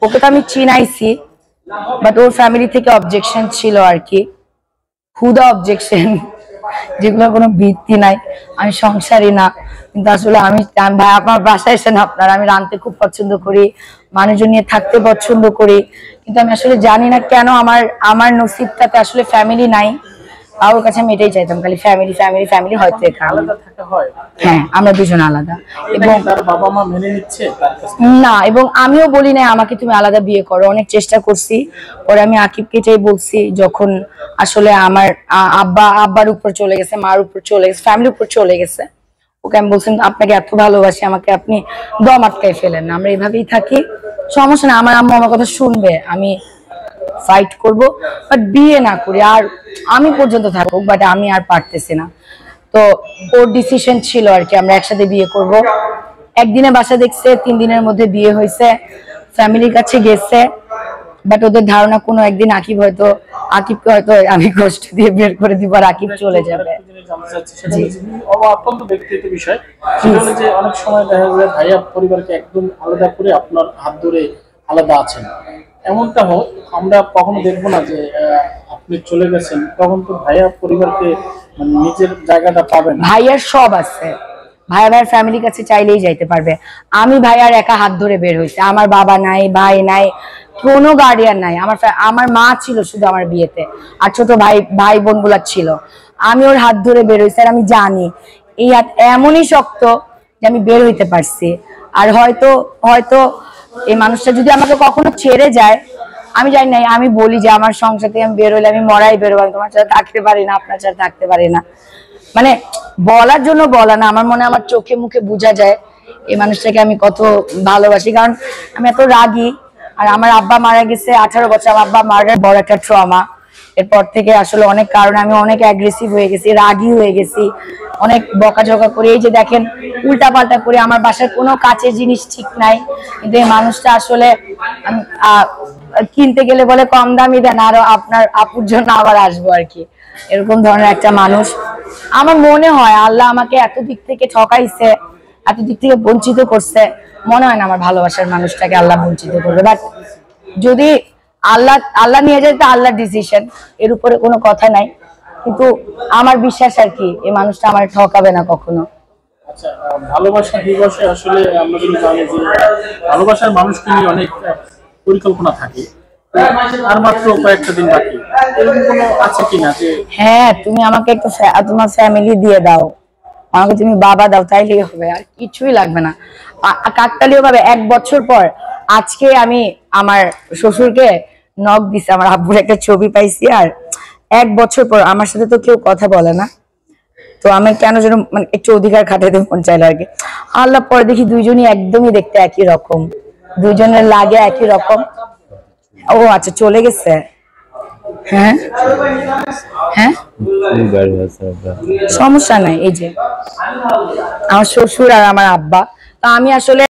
ওকে তো আমি চিনাইছি, but or family থেকে অবজেকশন ছিল আর কি, হুদা অবজেকশন, যেগুলোর কোনো ভিত্তি নাই। আমি সংসারী না, কিন্তু আসলে আমি ভাই আপনার বাসায় এসে না, আপনার আমি রাঁধতে খুব পছন্দ করি, মানুষজন নিয়ে থাকতে পছন্দ করি, কিন্তু আমি আসলে জানি না কেন আমার নসিবটাতে আসলে ফ্যামিলি নাই। ওর কাছে আমি এটাই চাইতাম, খালি ফ্যামিলি ফ্যামিলি ফ্যামিলি, হয়তো আলাদা থাকা হয়। হ্যাঁ, আমরা দুজন আলাদা, এবং তার বাবা মা মেনে নিচ্ছে না, এবং আমিও বলি না আমাকে তুমি আলাদা বিয়ে করো, অনেক চেষ্টা করছি। পরে আমি আকিবকে এটাই বলছি, যখন আসলে আমার আব্বার উপর চলে গেছে, মার উপর চলে গেছে, ফ্যামিলির উপর চলে গেছে, ওকে আমি বলছিলাম আপনাকে এত ভালোবাসি, আমাকে আপনি দম আটকাই ফেলেন না, আমরা এইভাবেই থাকি, সমস্যা না, আমার আম্মু আমার কথা শুনবে, আমি ফাইট করব, বাট বিয়ে না করি, আর আমি পর্যন্ত থাকুক, বাট আমি আর পারতেছি না। তো ওর ডিসিশন ছিল আর কি আমরা একসাথে বিয়ে করব। একদিনে বাসা দেখছে, 3 দিনের মধ্যে বিয়ে হয়েছে, ফ্যামিলির কাছে গেছে, বাট ওদের ধারণা কোনো একদিন আকিবকে হয়তো আমি কষ্ট দিয়ে বের করে দিব আর আকিব চলে যাবে। অত্যন্ত ব্যক্তিগত বিষয়, সেটা হলো যে অনেক সময় দেখা যায় ভাইয়া পরিবারকে একদম আলাদা করে আপনার হাত ধরে আলাদা আছেন, এমনটা হোক আমরা কখনো দেখবো না যে আপনি চলে গেছেন, তখন তো ভাইয়া পরিবারকে মানে নিজের জায়গাটা পাবেন। ভাইয়ার সব আছে, ভাইয়ার ফ্যামিলির কাছে চাইলেই যাইতে পারবে। আমি ভাইয়ার একা হাত ধরে বের হয়েছে, আমার বাবা নাই, ভাই নাই, কোনো গার্ডিয়ান নাই। আমার মা ছিল শুধু আমার বিয়েতে, আর ছোট ভাই বোন গুলা ছিল। আমি ওর হাত ধরে বের হয়েছি, আর আমি জানি এই হাত এমনই শক্ত যে আমি বের হইতে পারছি। আর হয়তো এই মানুষটা যদি আমাকে কখনো ছেড়ে যায়, আমি জানি না, আমি বলি যে আমার সংসার থেকে আমি বের হইলে আমি মরাই বেরোবো, আমি তোমার সাথে থাকতে পারি না, আপনার সাথে থাকতে পারি না, মানে বলার জন্য বলা না, আমার মনে আমার চোখে মুখে বোঝা যায় এই মানুষটাকে আমি কত ভালোবাসি। কারণ আমি এত রাগী, আর আমার আব্বা মারা গেছে 18 বছর, আমার আব্বা মারা বড় একটা ট্রমা। এরপর থেকে আসলে অনেক কারণে আমি অনেক অ্যাগ্রেসিভ হয়ে গেছি, রাগী হয়ে গেছি, অনেক বকাঝকা করে, এই যে দেখেন উল্টা পাল্টা করে, আমার বাসার কোনো কাচের জিনিস ঠিক নাই, কিন্তু এই মানুষটা আসলে কিনতে গেলে বলে কম দামি দেন, আরো আপনার আপুর জন্য আবার আসবো আর কি, এরকম ধরনের একটা মানুষ। আমার মনে হয় আল্লাহ আমাকে এত দিক থেকে ঠকাইছে, এত দিক থেকে বঞ্চিত করছে, মনে হয় না আমার ভালোবাসার মানুষটাকে আল্লাহ বঞ্চিত করবে। বাট যদি আল্লাহ নিয়ে যায় তো আল্লাহর ডিসিশন, এর উপরে কোনো কথা নাই, কিন্তু আমার বিশ্বাস আর কি এই মানুষটা আমার ঠকাবে না কখনো। আচ্ছা, ভালোবাসা দিবসে আসলে আমরা যদি জানি যে ভালোবাসার মানুষকে নিয়ে অনেক পরিকল্পনা থাকে, আর মাত্র কয়েকটা দিন বাকি, এরকম কোনো আছে কিনা যে হ্যাঁ, তুমি আমাকে একটু তোমার ফ্যামিলি দিয়ে দাও, আমাকে তুমি বাবা দাও, তাইলেই হবে, আর কিছুই লাগবে না। কাকতালীয় ভাবে 1 বছর পর আজকে আমি আমার শ্বশুরকে নক দিছি, আমার আব্বুর একটা ছবি পাইছি, আর 1 বছর পর আমার সাথে তো কেউ কথা বলে না, তো আমি কেন যেন মানে একটু অধিকার খাটাইতে মন চাইলো আর কি। আল্লাহ পরে দেখি দুইজনই একদমই দেখতে একই রকম, দুইজনের লাগে একই রকম। ও আচ্ছা, চলে গেছে। হ্যাঁ হ্যাঁ, সমস্যা নাই, এই যে আমার শ্বশুর আর আমার আব্বা। তা আমি আসলে